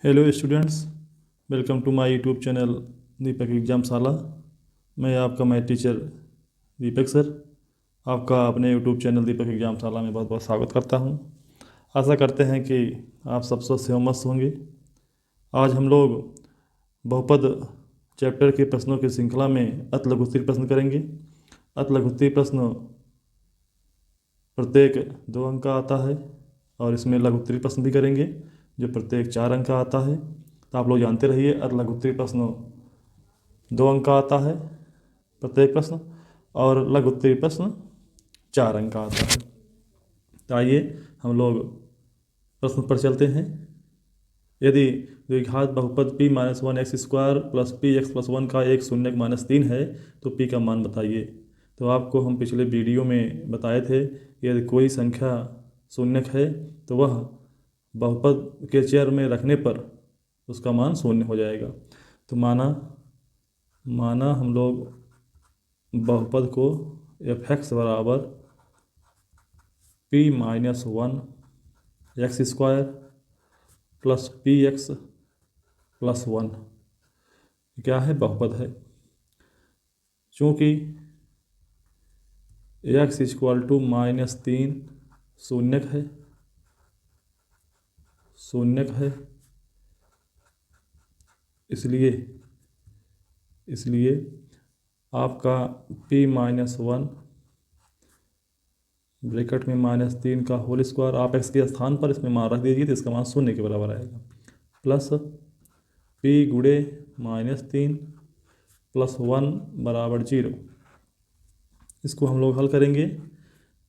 Hello students, welcome to my YouTube channel Deepak Examshala. मैं आपका math teacher दीपक sir आपका अपने यूट्यूब चैनल दीपक एग्जामशाला में बहुत बहुत स्वागत करता हूं। आशा करते हैं कि आप सब स्वस्थ एवं मस्त होंगे। आज हम लोग बहुपद चैप्टर के प्रश्नों की श्रृंखला में अति लघुत्तरीय प्रश्न करेंगे। अति लघुत्तरीय प्रश्न प्रत्येक 2 अंक का आता है और इसमें लघुत्तरीय प्रश्न भी करेंगे जो प्रत्येक 4 अंक का आता है। तो आप लोग जानते रहिए, अति लघुत्तरीय प्रश्न 2 अंक का आता है प्रत्येक प्रश्न, और लघुत्तरीय प्रश्न 4 अंक का आता है। तो आइए हम लोग प्रश्न पर चलते हैं। यदि द्विघात बहुपद p minus 1x² plus P x plus 1 का एक शून्यक -3 है तो p का मान बताइए। तो आपको हम पिछले वीडियो में बताए थे कि यदि कोई संख्या शून्यक है तो वह बहुपद के चर में रखने पर उसका मान शून्य हो जाएगा। तो माना हम लोग बहुपद को f(x) बराबर p minus 1x² plus P x plus 1 क्या है, बहुपद है। चूँकि x इक्वल टू -3 शून्यक है, इसलिए आपका p माइनस 1 ब्रैकेट में -3 का होल स्क्वायर आप x के स्थान पर इसमें मान रख दीजिए तो इसका मान शून्य के बराबर आएगा, प्लस p गुणे -3 प्लस 1 बराबर 0। इसको हम लोग हल करेंगे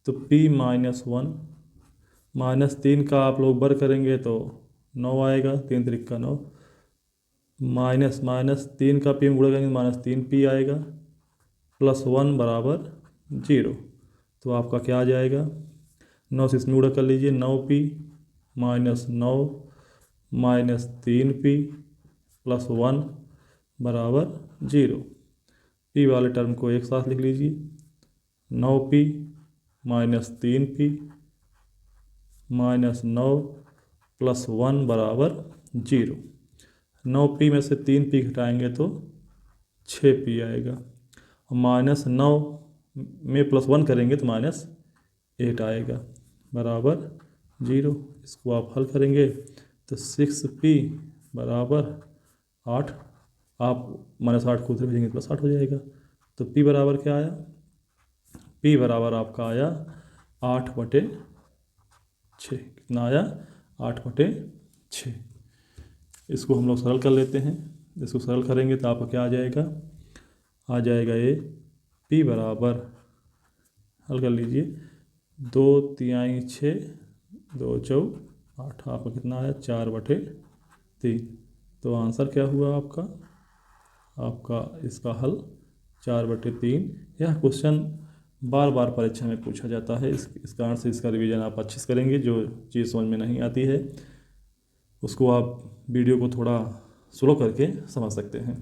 तो p माइनस 1 -3 का आप लोग वर्ग करेंगे तो 9 आएगा, 3 त्रिक का 9, माइनस 3 का p में गुणा करेंगे -3p आएगा, प्लस 1 बराबर 0। तो आपका क्या आ जाएगा, 9 से इसमें गुणा कर लीजिए, 9p minus 9 minus 3p plus 1 बराबर 0। p वाले टर्म को एक साथ लिख लीजिए, 9p minus 3p minus 9 plus 1 बराबर 0। 9p में से 3p घटाएंगे तो 6p आएगा, -9 में प्लस 1 करेंगे तो -8 आएगा बराबर 0। इसको आप हल करेंगे तो 6p बराबर 8, आप -8 को उधर भेजेंगे प्लस 8 हो जाएगा। तो p बराबर क्या आया, p बराबर आपका आया 8/6। कितना आया, 8/6। इसको हम लोग सरल कर लेते हैं। इसको सरल करेंगे तो आपका क्या आ जाएगा ये p बराबर, हल कर लीजिए, 2 तिहाई 6 2 चौक 8, आपका कितना आया 4/3। तो आंसर क्या हुआ आपका इसका हल 4/3। यह क्वेश्चन बार बार परीक्षा में पूछा जाता है, इस कारण से इसका रिवीजन आप अच्छे से करेंगे। जो चीज़ समझ में नहीं आती है उसको आप वीडियो को थोड़ा स्लो करके समझ सकते हैं।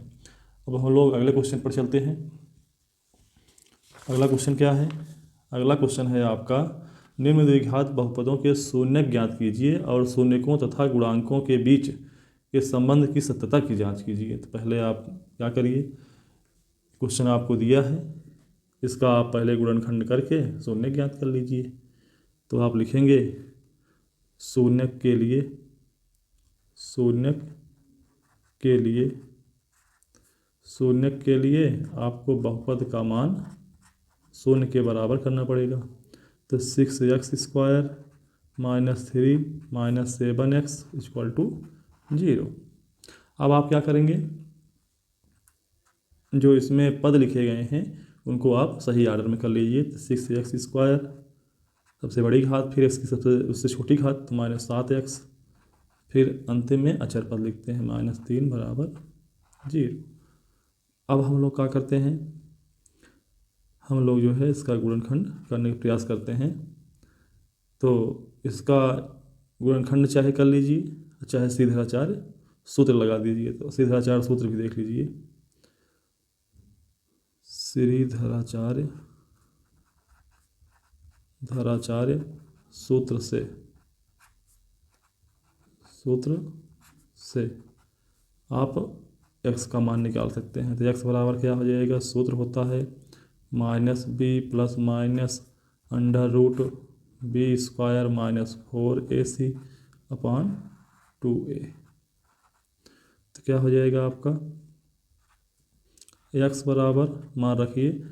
अब हम लोग अगले क्वेश्चन पर चलते हैं। अगला क्वेश्चन क्या है, अगला क्वेश्चन है आपका, निम्न द्विघात बहुपदों के शून्यक ज्ञात कीजिए और शून्यकों तथा गुणांकों के बीच के संबंध की सत्यता की जांच कीजिए। तो पहले आप क्या करिए, क्वेश्चन आपको दिया है, इसका आप पहले गुणनखंड करके शून्यक ज्ञात कर लीजिए। तो आप लिखेंगे शून्यक के लिए आपको बहुपद का मान शून्य के बराबर करना पड़ेगा। तो 6x² minus 3 minus 7x equal to 0। अब आप क्या करेंगे, जो इसमें पद लिखे गए हैं उनको आप सही ऑर्डर में कर लीजिए। तो 6x² सबसे बड़ी घात, फिर इसकी उससे छोटी घात तो -7x, फिर अंतिम में अचर पद लिखते हैं -3 बराबर 0। अब हम लोग क्या करते हैं, हम लोग जो है इसका गुणनखंड करने का प्रयास करते हैं। तो इसका गुणनखंड चाहे कर लीजिए, चाहे सीधाचार्य सूत्र लगा दीजिए। तो सीधाचार्य सूत्र भी देख लीजिए, श्रीधराचार्य सूत्र से आप x का मान निकाल सकते हैं। तो x बराबर क्या हो जाएगा, सूत्र होता है -b plus minus under root b square -4ac upon 2a। तो क्या हो जाएगा आपका, x बराबर मान रखिए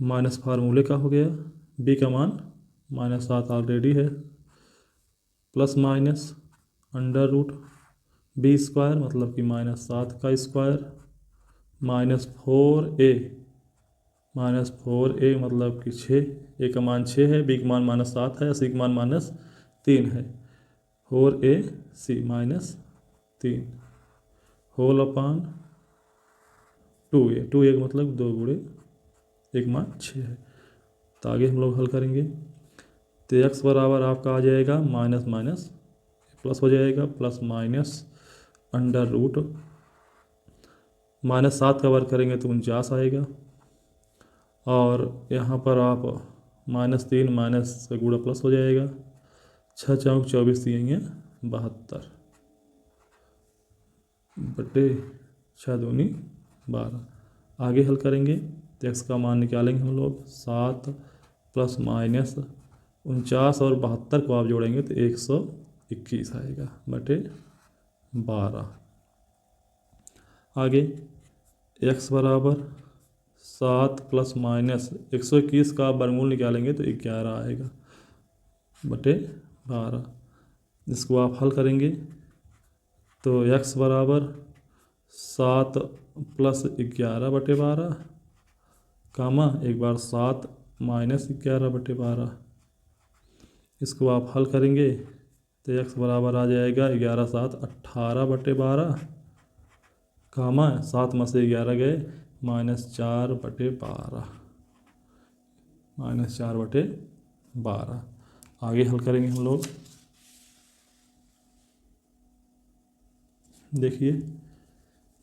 माइनस फार्मूले का हो गया, b का मान -7 ऑलरेडी है, plus minus under root b square मतलब कि -7 का स्क्वायर -4a मतलब कि 6, a का मान 6 है, b का मान -7 है, c का मान -3 है, 4ac -3 होल अपान 2a का मतलब 2 गुणे 1 मान 6 है। तो आगे हम लोग हल करेंगे। तो x बराबर आपका आ जाएगा माइनस माइनस प्लस हो जाएगा, प्लस माइनस अंडर रूट -7 का वर्ग करेंगे तो 49 आएगा, और यहाँ पर आप -3 माइनस का गुणा प्लस हो जाएगा, 6 चौक 24 दिएंगे 72 बटे 6 दूनी 12। आगे हल करेंगे तो x का मान निकालेंगे हम लोग, 7 प्लस माइनस 49 और 72 को आप जोड़ेंगे तो 121 आएगा बटे 12। आगे x बराबर 7 प्लस माइनस 121 का वर्गमूल निकालेंगे तो 11 आएगा बटे 12। इसको आप हल करेंगे तो x बराबर 7 प्लस 11 बटे 12 कामा एक बार 7 माइनस 11 बटे 12। इसको आप हल करेंगे तो x बराबर आ जाएगा 11 7 18 बटे 12 कामा 7 में से 11 गए -4 बटे 12, -4 बटे 12। आगे हल करेंगे हम लोग। देखिए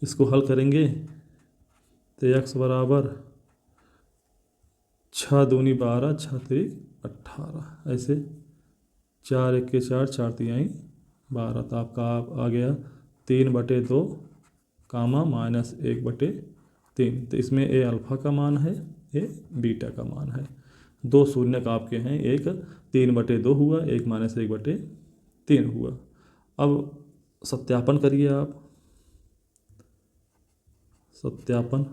इसको हल करेंगे तो x बराबर 6 दूनी 12 6 3 18, ऐसे 4 1 के 4 4 3 12। तो आपका आ गया 3 बटे 2 कामा -1 बटे 3। तो इसमें a अल्फ़ा का मान है, a बीटा का मान है। 2 शून्य आपके हैं, एक 3 बटे 2 हुआ, एक -1 बटे 3 हुआ। अब सत्यापन करिए आप, सत्यापन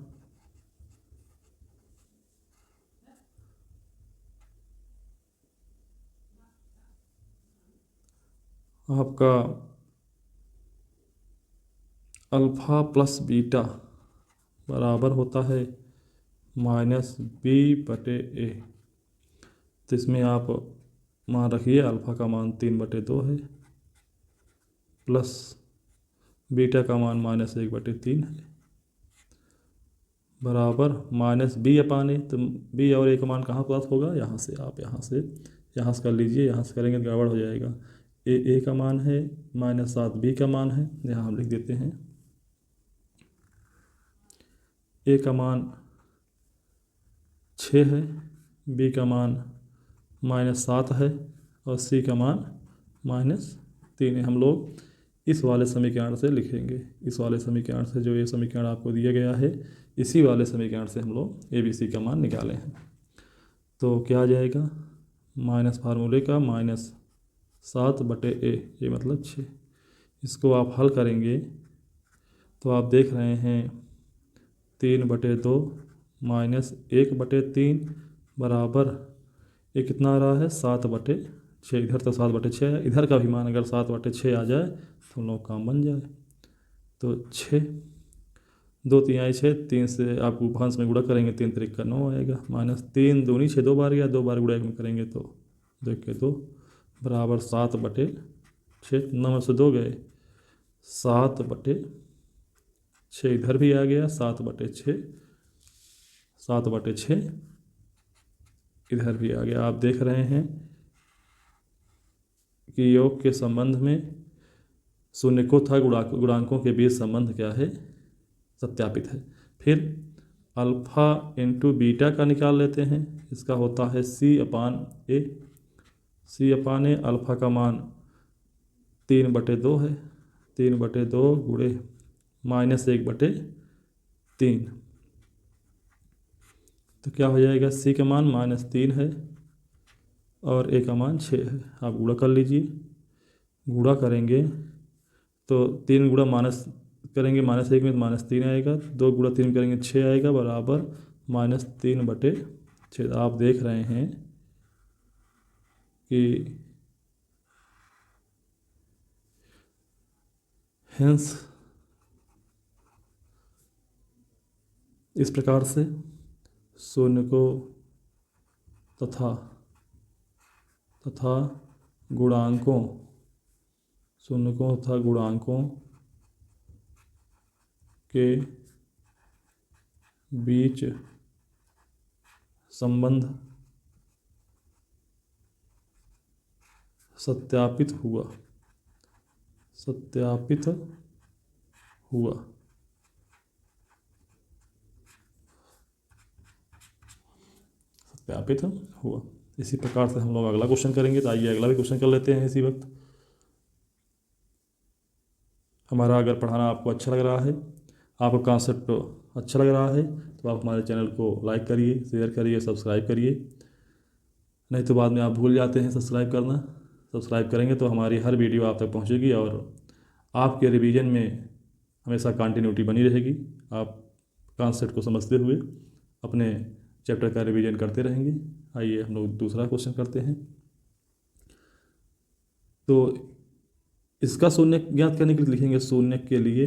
आपका अल्फ़ा प्लस बीटा बराबर होता है -b बटे a। तो इसमें आप मान रखिए अल्फ़ा का मान 3 बटे 2 है, प्लस बीटा का मान -1 बटे 3 है, बराबर -b अपान a। तो b और a का मान कहाँ प्राप्त होगा, यहाँ से आप यहाँ से कर लीजिए, यहाँ से करेंगे तो गड़बड़ हो जाएगा। a का मान है -7, b का मान है, यहाँ हम लिख देते हैं a का मान 6 है, b का मान -7 है और c का मान -3 है। हम लोग इस वाले समीकरण से लिखेंगे, इस वाले समीकरण से, जो ये समीकरण आपको दिया गया है, इसी वाले समीकरण से हम लोग a b c का मान निकाले हैं। तो क्या आ जाएगा, माइनस फार्मूले का -7 बटे a, ये मतलब 6। इसको आप हल करेंगे तो आप देख रहे हैं 3 बटे 2 -1 बटे 3 बराबर ये कितना आ रहा है, 7 बटे 6। इधर तो 7 बटे 6 है, इधर का भी मान अगर 7 बटे 6 आ जाए तो हम लोग काम बन जाए। तो 6 2 3 6, 3 से आप भंस में गुणा करेंगे 3 3 का 9 आएगा, -3 दूनी 6 2 बार गया, 2 बार गुणा में करेंगे तो 2 के 2 बराबर 7 बटे 6, 9 में से 2 गए, 7 बटे 6 इधर भी आ गया, 7 बटे 6, 7 बटे 6 इधर भी आ गया। आप देख रहे हैं कि योग के संबंध में शून्य को था गुणांकों के बीच संबंध क्या है, सत्यापित है। फिर अल्फ़ा इंटू बीटा का निकाल लेते हैं, इसका होता है c अपान a। अल्फ़ा का मान 3 बटे 2 है, 3/2 गुणे -1/3। तो क्या हो जाएगा, सी का मान -3 है और ए का मान 6 है। आप गुणा कर लीजिए। गुणा करेंगे तो 3 गुणा माइनस करेंगे -1 में तो -3 आएगा, 2 गुणा 3 करेंगे 6 आएगा, बराबर -3/6। आप देख रहे हैं कि हेंस इस प्रकार से शून्य को तथा गुणांकों शून्यकों तथा गुणांकों के बीच संबंध सत्यापित हुआ। सत्यापित हुआ। इसी प्रकार से हम लोग अगला क्वेश्चन करेंगे। तो आइए अगला भी क्वेश्चन कर लेते हैं इसी वक्त। हमारा अगर पढ़ाना आपको अच्छा लग रहा है, आपको कॉन्सेप्ट अच्छा लग रहा है, तो आप हमारे चैनल को लाइक करिए, शेयर करिए, सब्सक्राइब करिए। नहीं तो बाद में आप भूल जाते हैं सब्सक्राइब करना। सब्सक्राइब करेंगे तो हमारी हर वीडियो आप तक पहुंचेगी और आपके रिवीजन में हमेशा कंटिन्यूटी बनी रहेगी। आप कॉन्सेप्ट को समझते हुए अपने चैप्टर का रिवीजन करते रहेंगे। आइए हम लोग दूसरा क्वेश्चन करते हैं। तो इसका शून्य ज्ञात करने के लिए लिखेंगे शून्य के लिए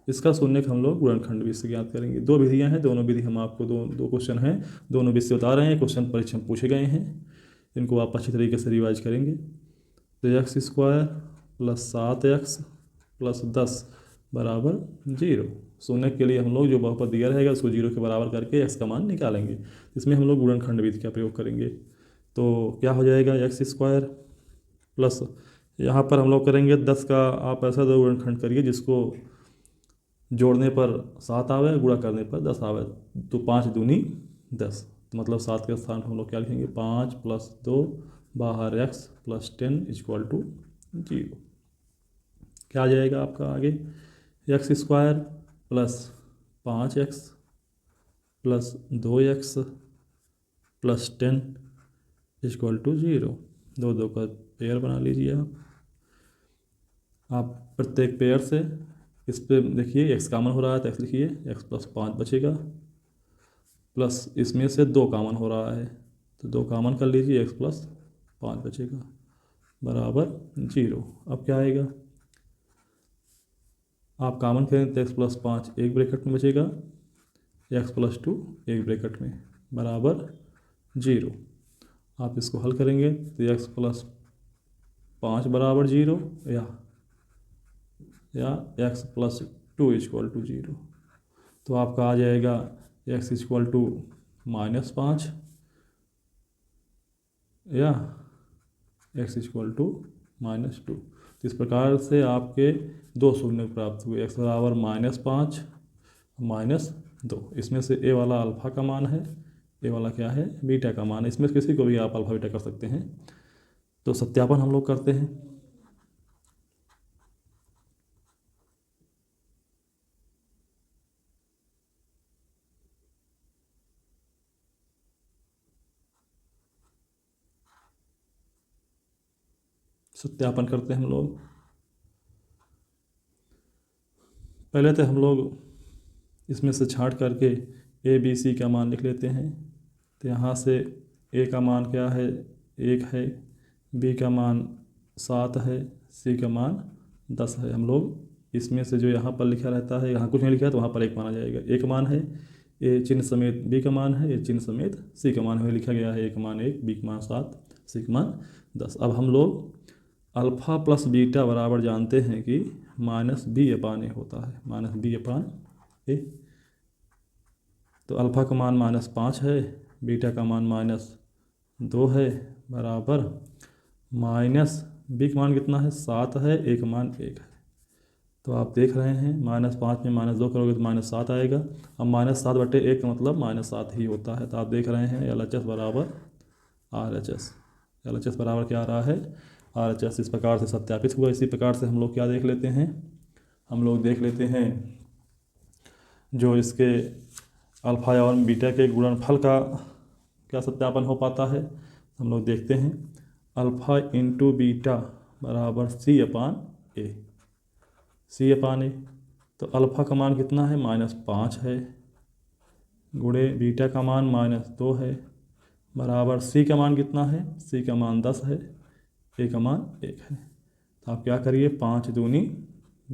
इसका शून्य हम लोग गुणनखंड विधि से ज्ञात करेंगे। दो विधियां हैं, दोनों विधि हम आपको दो क्वेश्चन हैं, दोनों विधि से बता रहे हैं। क्वेश्चन परीक्षा में पूछे गए हैं, इनको आप अच्छी तरीके से रिवाइज करेंगे। तो x² + 7x + 10 = 0। शून्य के लिए हम लोग जो बहुपद दिया रहेगा उसको 0 के बराबर करके x का मान निकालेंगे। इसमें हम लोग गुणनखंड विधि का प्रयोग करेंगे। तो क्या हो जाएगा, x² प्लस यहाँ पर हम लोग करेंगे 10 का आप ऐसा दो गुणनखंड करिए जिसको जोड़ने पर 7 आवे, गुणा करने पर 10 आवे। तो 5 दूनी 10, तो मतलब 7 के स्थान पर हम लोग क्या लिखेंगे, 5 + 2 बाहर x + 10 = 0। क्या आ जाएगा आपका आगे, x² + 5x + 2x + 10 = 0। दो का पेयर बना लीजिए आप प्रत्येक पेयर से। इस पे देखिए x कॉमन हो रहा है तो x लिखिए, x + 5 बचेगा, प्लस इसमें से 2 कॉमन हो रहा है तो 2 कॉमन कर लीजिए, x + 5 बचेगा बराबर 0। अब क्या आएगा, आप कॉमन करें तो x + 5 एक ब्रैकेट में बचेगा, x + 2 एक ब्रैकेट में बराबर 0। आप इसको हल करेंगे तो x + 5 बराबर 0 या x + 2 = 0। तो आपका आ जाएगा x = -5 या x = -2। तो इस प्रकार से आपके दो शून्य प्राप्त हुए, x बराबर -5 -2। इसमें से a वाला अल्फा का मान है, a वाला क्या है, बीटा का मान है। इसमें से किसी को भी आप अल्फा बीटा कर सकते हैं। तो सत्यापन हम लोग करते हैं। सत्यापन करते हैं हम लोग। पहले तो हम लोग इसमें से छांट करके a b c का मान लिख लेते हैं। तो यहाँ से a का मान क्या है, 1 है, b का मान 7 है, c का मान 10 है। हम लोग इसमें से जो यहाँ पर लिखा रहता है, यहाँ कुछ नहीं लिखा है तो वहाँ पर 1 माना जाएगा। एक मान है, a चिन्ह समेत b का मान है, a चिन्ह समेत c का मान है, लिखा गया है। a का मान 1, b का मान 7, c का मान 10। अब हम लोग अल्फ़ा + बीटा बराबर जानते हैं कि -b/a होता है, -b/a। तो अल्फ़ा का मान -5 है, बीटा का मान -2 है, बराबर b का मान कितना है, 7 है, a का मान 1 है। तो आप देख रहे हैं -5 में -2 करोगे तो -7 आएगा। अब -7/1 का मतलब -7 ही होता है। तो आप देख रहे हैं LHS बराबर RHS। LHS बराबर क्या आ रहा है, RHS इस प्रकार से सत्यापित हुआ। इसी प्रकार से हम लोग क्या देख लेते हैं, हम लोग देख लेते हैं जो इसके अल्फा और बीटा के गुणनफल का क्या सत्यापन हो पाता है। हम लोग देखते हैं अल्फा इंटू बीटा बराबर C/A, C/A। तो अल्फ़ा का मान कितना है, -5 है, गुणे बीटा का मान -2 है, बराबर C का मान कितना है, C का मान 10 है, A का मान 1 है। तो आप क्या करिए, 5 दूनी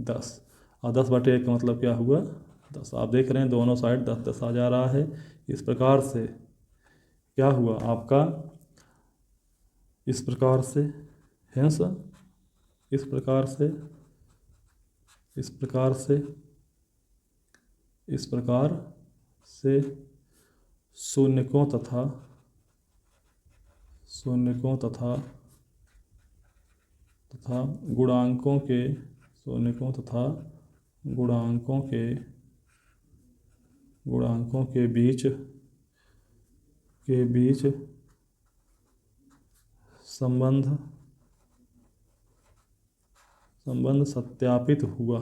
10 और 10/1 का मतलब क्या हुआ, 10। आप देख रहे हैं दोनों साइड 10 10 आ जा रहा है। इस प्रकार से क्या हुआ आपका, इस प्रकार से है सर, इस प्रकार से, इस प्रकार से, इस प्रकार से शून्यकों तथा गुणांकों के, शून्यकों तथा गुणांकों के बीच संबंध सत्यापित हुआ।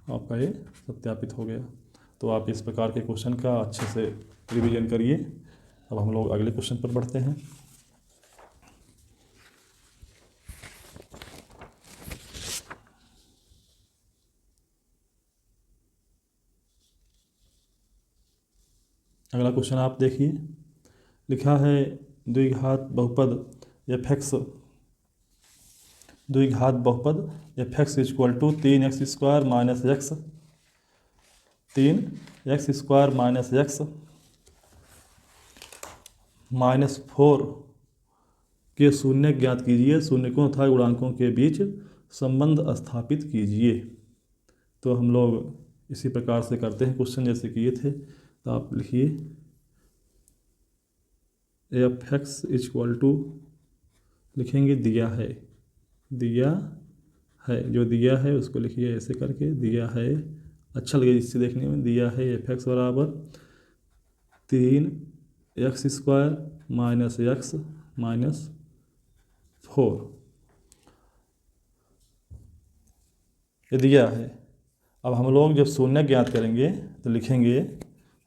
आपका ये सत्यापित हो गया। तो आप इस प्रकार के क्वेश्चन का अच्छे से रिवीजन करिए। अब हम लोग अगले क्वेश्चन पर बढ़ते हैं। अगला क्वेश्चन आप देखिए, लिखा है द्विघात बहुपद f(x) equal to 3x² - x 4 के शून्य ज्ञात कीजिए, शून्यकों तथा गुणांकों के बीच संबंध स्थापित कीजिए। तो हम लोग इसी प्रकार से करते हैं क्वेश्चन जैसे किए थे। तो आप लिखिए f(x) इक्वल टू, लिखेंगे दिया है, जो दिया है उसको लिखिए ऐसे करके, दिया है, अच्छा लगे इससे देखने में। दिया है f(x) बराबर 3x² - x - 4, ये दिया है। अब हम लोग जब शून्य ज्ञात करेंगे तो लिखेंगे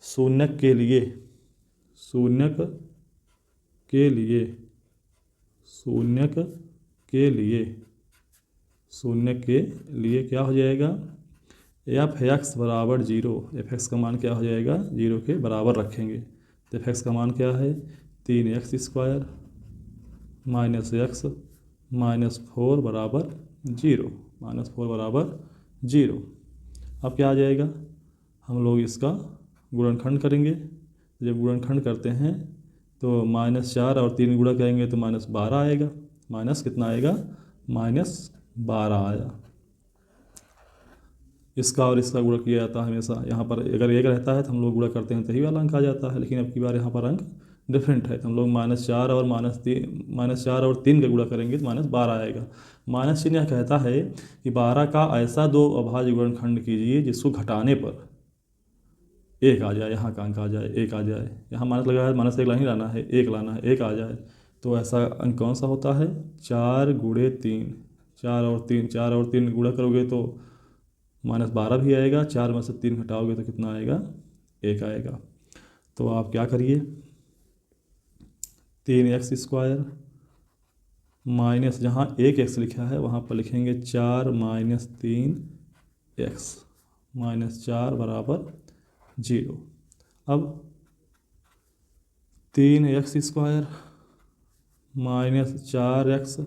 शून्यक के लिए क्या हो जाएगा, f(x) बराबर 0, f(x) का मान क्या हो जाएगा, 0 के बराबर रखेंगे। तो f(x) का मान क्या है, 3x² - x - 4 बराबर 0। अब क्या आ जाएगा, हम लोग इसका गुणनखंड करेंगे। जब गुणनखंड करते हैं तो -4 और 3 गुणा करेंगे तो -12 आएगा। माइनस कितना आएगा, -12 आया। इसका और इसका गुणा किया जाता है हमेशा। यहाँ पर अगर एक रहता है तो हम लोग गुणा करते हैं तो ही वाला अंक आ जाता है, लेकिन अब की बार यहाँ पर अंक डिफरेंट है तो हम लोग -4 और -3 का गुणा करेंगे तो -12 आएगा। माइनस चिन्ह यह कहता है कि 12 का ऐसा दो अभाज्य गुणनखंड कीजिए जिसको घटाने पर 1 आ जाए, यहाँ का अंक आ जाए, 1 आ जाए। यहाँ माइनस लगा है, -1 नहीं लाना है, 1 लाना है, 1 आ जाए। तो ऐसा अंक कौन सा होता है, 4 गुणे 3, 4 और 3 गुणा करोगे तो -12 भी आएगा। 4 में से 3 घटाओगे तो कितना आएगा, 1 आएगा। तो आप क्या करिए, 3x² माइनस, जहाँ 1x लिखा है वहाँ पर लिखेंगे 4 - 3x - 4 बराबर 0। अब 3x² - 4x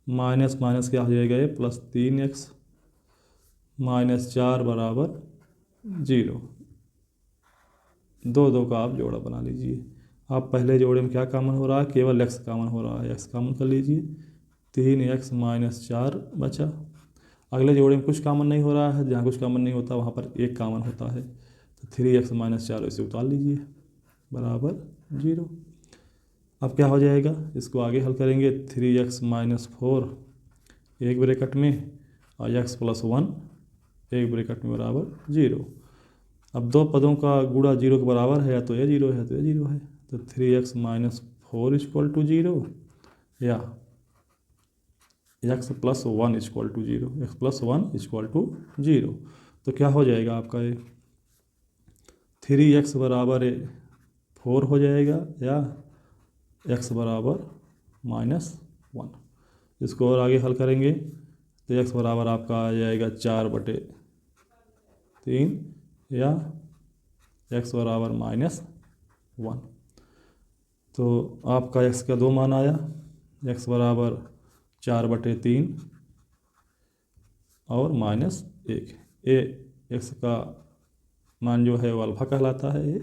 माइनस माइनस क्या हो जाएगा, ये +3x - 4 बराबर 0। 2 का आप जोड़ा बना लीजिए। आप पहले जोड़े में क्या कॉमन हो रहा है, केवल x कॉमन हो रहा है, x कॉमन कर लीजिए। 3x - 4 बचा। अगले जोड़े में कुछ कॉमन नहीं हो रहा है, जहाँ कुछ कॉमन नहीं होता वहाँ पर 1 कॉमन होता है। तो 3x - 4 इसे उतार लीजिए बराबर 0। अब क्या हो जाएगा, इसको आगे हल करेंगे। 3x - 4 एक ब्रैकेट में और x + 1 एक ब्रैकेट में बराबर 0। अब दो पदों का गुणा 0 के बराबर है, या तो ये 0 है तो ये 0 है, तो 3x माइनस 4 इक्वल टू 0 या x plus 1 equal to 0, x plus 1 equal to 0। तो क्या हो जाएगा आपका ये 3x बराबर 4 हो जाएगा या x बराबर -1। इसको और आगे हल करेंगे तो x बराबर आपका आ जाएगा 4/3 या x बराबर -1। तो आपका x का दो मान आया, x बराबर 4/3 और -1। ए x का मान जो है वो अल्फ़ा कहलाता है, ये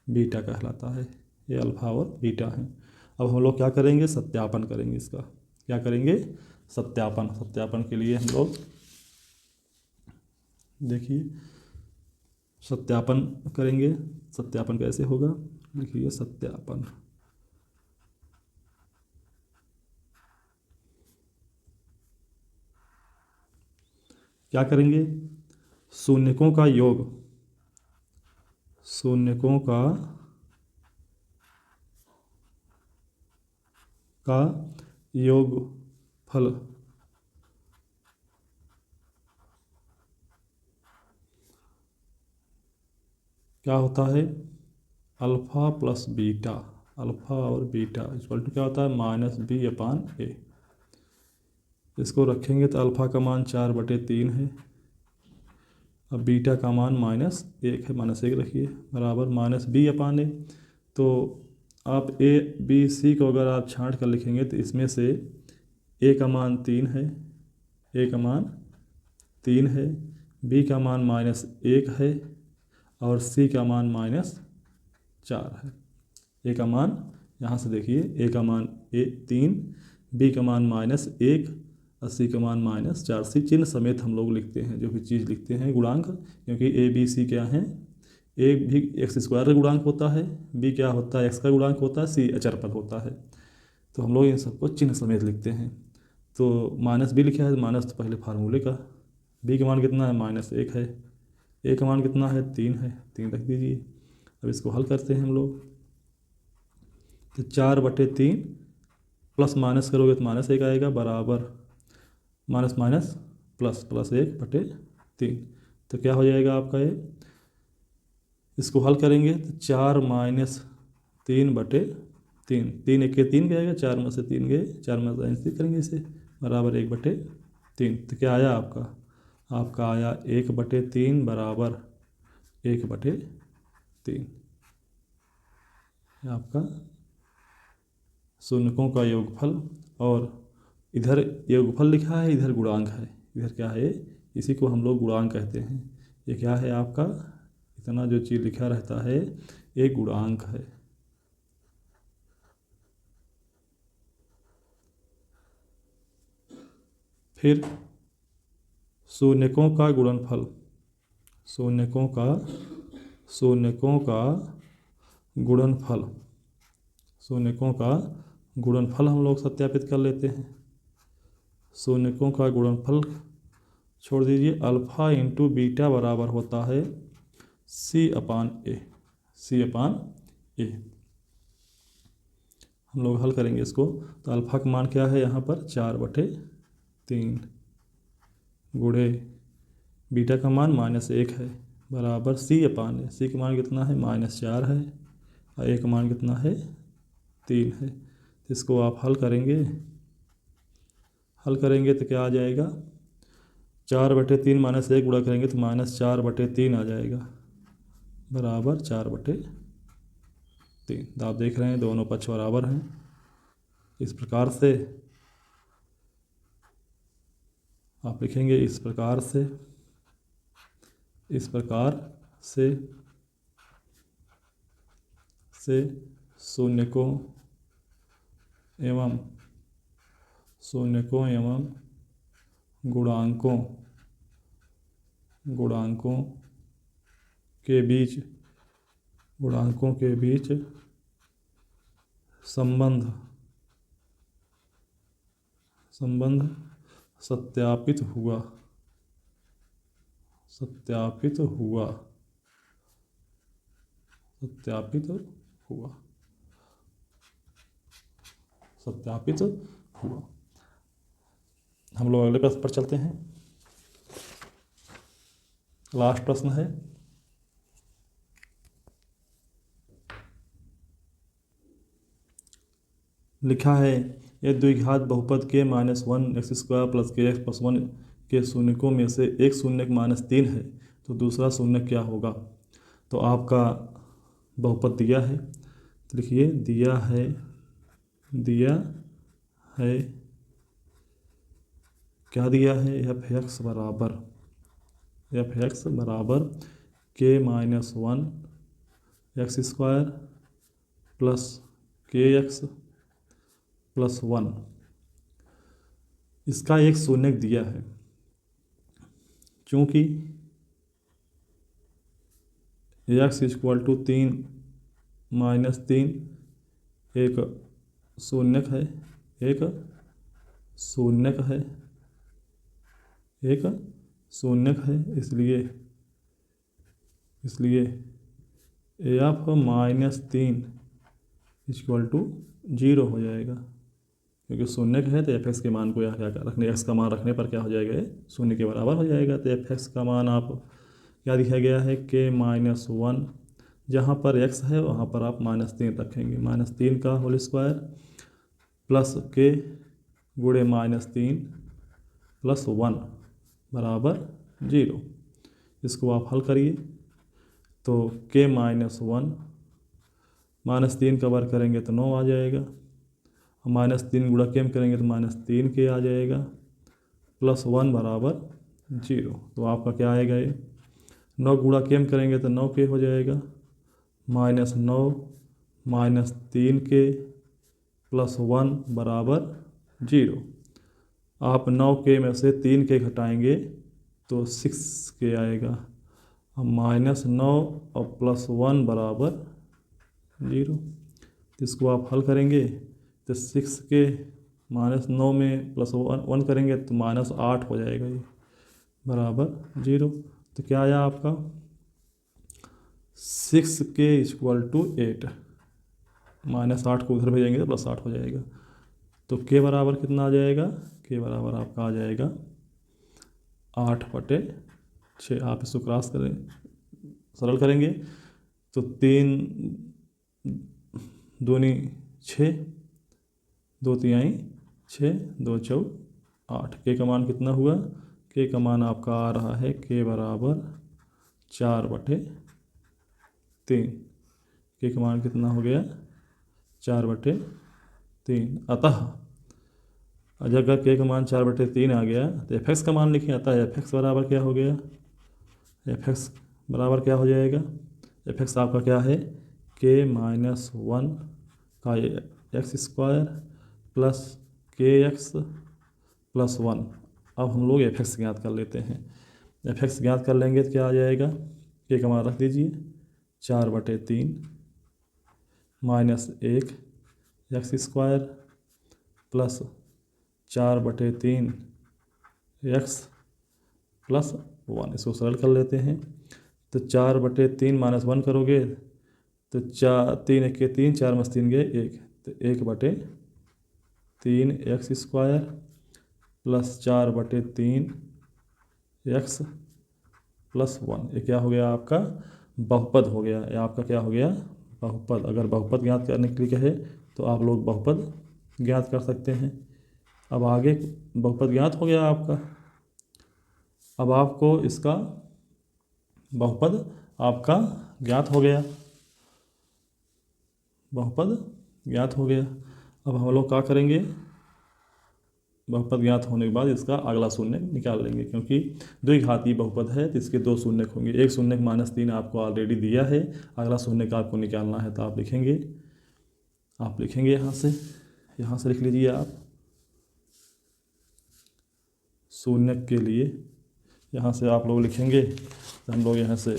बीटा कहलाता है। ये अल्फ़ा और बीटा है। अब हम लोग क्या करेंगे, सत्यापन करेंगे इसका। क्या करेंगे, सत्यापन। सत्यापन के लिए हम लोग देखिए सत्यापन करेंगे। सत्यापन कैसे होगा, देखिए सत्यापन। क्या करेंगे, शून्यकों का योग, शून्यकों का योगफल क्या होता है, अल्फ़ा प्लस बीटा। अल्फ़ा और बीटा इक्वल टू क्या होता है, -b/a। इसको रखेंगे तो अल्फ़ा का मान 4/3 है, अब बीटा का मान -1 है, -1 रखिए बराबर -b/a। तो आप a b c को अगर आप छांट कर लिखेंगे तो इसमें से a का मान 3 है, a का मान 3 है, b का मान -1 है और c का मान -4 है। a का मान यहाँ से देखिए, a का मान 3, b का मान -1 और c का मान -4। सी चिन्ह समेत हम लोग लिखते हैं, जो भी चीज़ लिखते हैं गुणांक, क्योंकि a b c क्या हैं, a भी x² का गुणांक होता है, b क्या होता है, x का गुणांक होता है, c अचर पद होता है। तो हम लोग इन सबको चिन्ह समेत लिखते हैं। तो -b लिखा है, माइनस तो पहले फार्मूले का, b का मान कितना है, -1 है, a का मान कितना है, 3 है, 3 रख दीजिए। अब इसको हल करते हैं हम लोग, तो 4/3 प्लस माइनस करोगे तो -1 आएगा बराबर माइनस माइनस प्लस प्लस 1/3। तो क्या हो जाएगा आपका ये, इसको हल करेंगे तो 4 - 3/3, 3 1 के 3 गएगा, 4 में से 3 गए, 4 में से 3 करेंगे इसे बराबर 1/3। तो क्या आया आपका, आपका आया 1/3 बराबर 1/3। आपका शून्यकों का योगफल, और इधर योगफल लिखा है, इधर गुणांक है, इधर क्या है, इसी को हम लोग गुणांक कहते हैं। ये क्या है आपका, इतना जो चीज़ लिखा रहता है ये गुणांक है। फिर शून्यकों का गुणनफल, शून्यकों का गुणनफल, शून्यकों का गुणनफल हम लोग सत्यापित कर लेते हैं। शून्यकों का गुणनफल छोड़ दीजिए, अल्फ़ा इंटू बीटा बराबर होता है c/a, c/a। हम लोग हल करेंगे इसको, तो अल्फ़ा का मान क्या है यहाँ पर, 4/3 गुणे बीटा का मान -1 है बराबर c/a। c का मान कितना है, -4 है और a का मान कितना है, 3 है। तो इसको आप हल करेंगे, हल करेंगे तो क्या आ जाएगा, 4/3 -1 गुणा करेंगे तो -4/3 आ जाएगा बराबर 4/3। तो आप देख रहे हैं दोनों पक्ष बराबर हैं। इस प्रकार से आप लिखेंगे, इस प्रकार से शून्यकों एवं गुणांकों के बीच संबंध सत्यापित सत्यापित हुआ, सत्यापित हुआ, सत्यापित हुआ। हम लोग अगले प्रश्न पर चलते हैं। लास्ट प्रश्न है, लिखा है यह द्विघात बहुपद के -1 एक्स स्क्वायर प्लस के एक्स प्लस 1 के शून्यकों में से एक शून्य -3 है, तो दूसरा शून्य क्या होगा। तो आपका बहुपद दिया है, तो लिखिए दिया है क्या दिया है, एफ एक्स बराबर के -1 एक्स स्क्वायर प्लस के एक्स प्लस 1, इसका एक शून्य दिया है। चूँकि एक्स इक्वल टू 3 -3 एक शून्यक है, इसलिए एफ -3 इक्वल टू 0 हो जाएगा, क्योंकि शून्य है तो एफ एक्स के मान को क्या रखने, एक्स का मान रखने पर क्या हो जाएगा, ये शून्य के बराबर हो जाएगा। तो एफ एक्स का मान आप क्या दिया गया है, के -1, जहाँ पर एक्स है वहाँ पर आप -3 रखेंगे, -3 का होल स्क्वायर प्लस के गुणे -3 प्लस 1 बराबर 0। इसको आप हल करिए तो के -1 -3 का वर्ग करेंगे तो 9 आ जाएगा, -3 गुणा के में करेंगे तो -3 के आ जाएगा, प्लस 1 बराबर 0। तो आपका क्या आएगा, ये 9 गुणा के में करेंगे तो 9 के हो जाएगा, -9 -3 के प्लस 1 बराबर 0। आप 9 के में से 3 के घटाएंगे तो 6 के आएगा, -9 और प्लस 1 बराबर 0। इसको आप हल करेंगे तो 6 के -9 में प्लस 1 करेंगे तो -8 हो जाएगा, ये बराबर 0। तो क्या आया आपका 6 के इक्वल टू 8, -8 को उधर भेजेंगे तो +8 हो जाएगा। तो के बराबर कितना आ जाएगा, के बराबर आपका आ जाएगा 8/6। आप इसको क्रॉस करें, सरल करेंगे तो 3 दूनी 6, 2 तिहाई 6, 2 चौक 8। के का मान कितना हुआ, के का मान आपका आ रहा है के बराबर 4/3। के का मान कितना हो गया, 4/3। अतः अगर के का मान 4/3 आ गया तो एफ एक्स का मान लिखें। अतः एफ एक्स बराबर क्या हो गया, एफ एक्स बराबर क्या हो जाएगा, एफ एक्स आपका क्या है, के -1 का एक्स स्क्वायर प्लस के एक्स प्लस 1। अब हम लोग एफ एक्स ज्ञात कर लेते हैं। एफ एक्स ज्ञात कर लेंगे तो क्या आ जाएगा, के का मान रख दीजिए 4/3 -1 x square plus 4/3 x plus 1। इसको सरल कर लेते हैं तो 4/3 -1 करोगे तो 3 1 के 3, 4 में 3 गए 1, तो 1/3 x square plus 4/3 x plus 1। ये क्या हो गया, आपका बहुपद हो गया। ये आपका क्या हो गया, बहुपद। अगर बहुपद ज्ञात करने के लिए कहे तो आप लोग बहुपद ज्ञात कर सकते हैं। अब आगे बहुपद ज्ञात हो गया आपका, अब आपको इसका बहुपद आपका ज्ञात हो गया, बहुपद ज्ञात हो गया। अब हम लोग क्या करेंगे, बहुपद ज्ञात होने के बाद इसका अगला शून्य निकाल लेंगे, क्योंकि द्विघाती बहुपद है तो इसके 2 शून्य होंगे। एक शून्य -3 आपको ऑलरेडी दिया है, अगला शून्य का आपको निकालना है तो आप लिखेंगे यहाँ से लिख लीजिए आप। शून्य के लिए यहाँ से आप लोग लिखेंगे तो हम लोग यहाँ से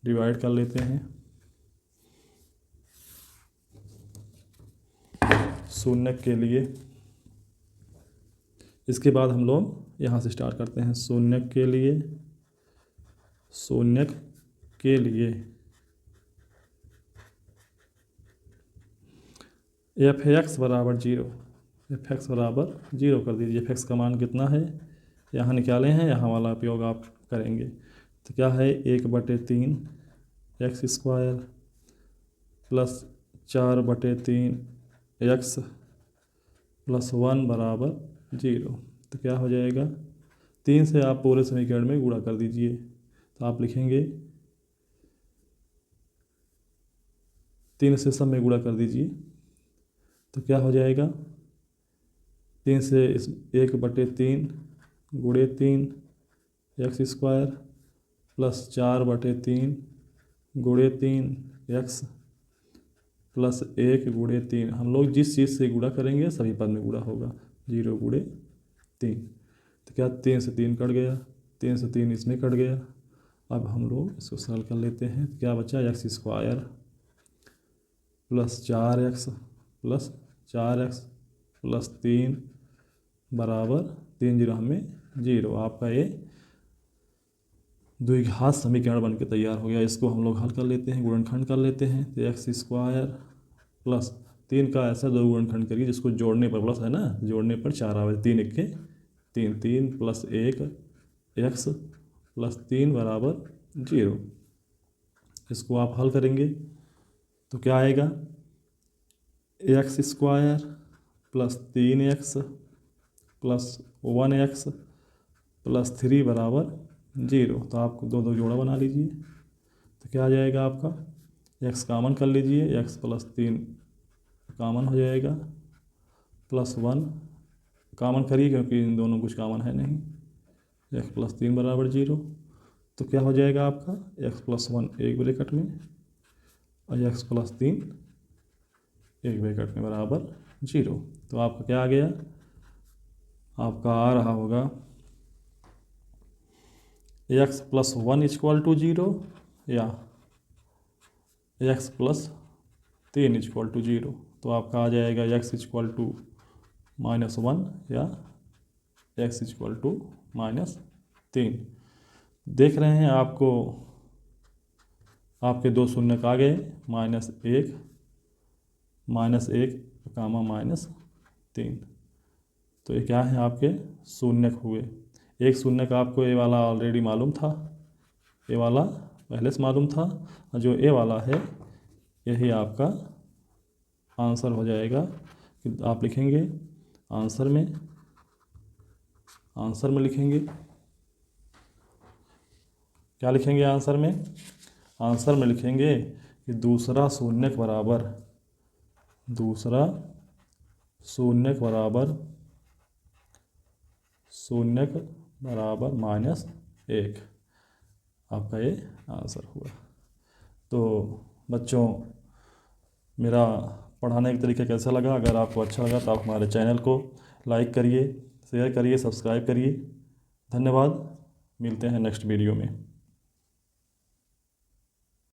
डिवाइड कर लेते हैं। शून्य के लिए इसके बाद हम लोग यहाँ से स्टार्ट करते हैं। शून्य के लिए शून्यक के लिए एफ एक्स बराबर जीरो, एफ एक्स बराबर जीरो कर दीजिए। एफ एक्स का मान कितना है यहाँ निकाले हैं, यहाँ वाला उपयोग आप करेंगे। तो क्या है 1/3 x square plus 4/3 x plus 1 बराबर जीरो। तो क्या हो जाएगा 3 से आप पूरे समीकरण में गुणा कर दीजिए। तो आप लिखेंगे 3 से सब में गुणा कर दीजिए। तो क्या हो जाएगा 3 से 1/3 गुणे 3 एक्स स्क्वायर प्लस 4/3 गुणे 3 एक्स प्लस 1 गुणे 3। हम लोग जिस चीज़ से गुणा करेंगे सभी पद में गुणा होगा। 0 गुणे 3। तो क्या 3 से 3 कट गया, 3 से 3 इसमें कट गया। अब हम लोग इसको सरल कर लेते हैं। क्या बचा x square plus 4x plus 3 बराबर 3 जीरो हमें 0। आपका ये द्विघात समीकरण बन के तैयार हो गया। इसको हम लोग हल कर लेते हैं, गुणनखंड कर लेते हैं। तो एक्स स्क्वायर प्लस 3 का ऐसा 2 गुणनखंड करिए जिसको जोड़ने पर प्लस है ना, जोड़ने पर 4 आवे। 3 1 3 3 प्लस 1 एक्स प्लस 3 बराबर 0। इसको आप हल करेंगे तो क्या आएगा x square plus 3x plus 1x plus 3 बराबर 0। तो आपको 2 2 जोड़ा बना लीजिए। तो क्या आ जाएगा आपका x कामन कर लीजिए, x प्लस 3 कामन हो जाएगा प्लस 1 कामन करिए क्योंकि इन दोनों कुछ कामन है नहीं। x प्लस 3 बराबर 0। तो क्या हो जाएगा आपका x प्लस 1 एक ब्रैकेट में और x प्लस 3 एक ब्रैकेट में बराबर 0। तो आपका क्या आ गया, आपका आ रहा होगा x प्लस 1 इक्वल टू 0 या x प्लस 3 इक्वल टू 0। तो आपका आ जाएगा x इक्वल टू -1 या x इक्वल टू -3। देख रहे हैं आपको आपके 2 शून्यक आ गए, -1 कामा -3। तो ये क्या है आपके शून्यक हुए। एक शून्यक आपको ये वाला ऑलरेडी मालूम था, ये वाला पहले से मालूम था, और जो ये वाला है यही आपका आंसर हो जाएगा। कि आप लिखेंगे आंसर में लिखेंगे क्या लिखेंगे आंसर में लिखेंगे कि दूसरा शून्यक बराबर -1। आपका ये आंसर हुआ। तो बच्चों मेरा पढ़ाने का तरीका कैसा लगा? अगर आपको अच्छा लगा तो आप हमारे चैनल को लाइक करिए, शेयर करिए, सब्सक्राइब करिए। धन्यवाद। मिलते हैं नेक्स्ट वीडियो में।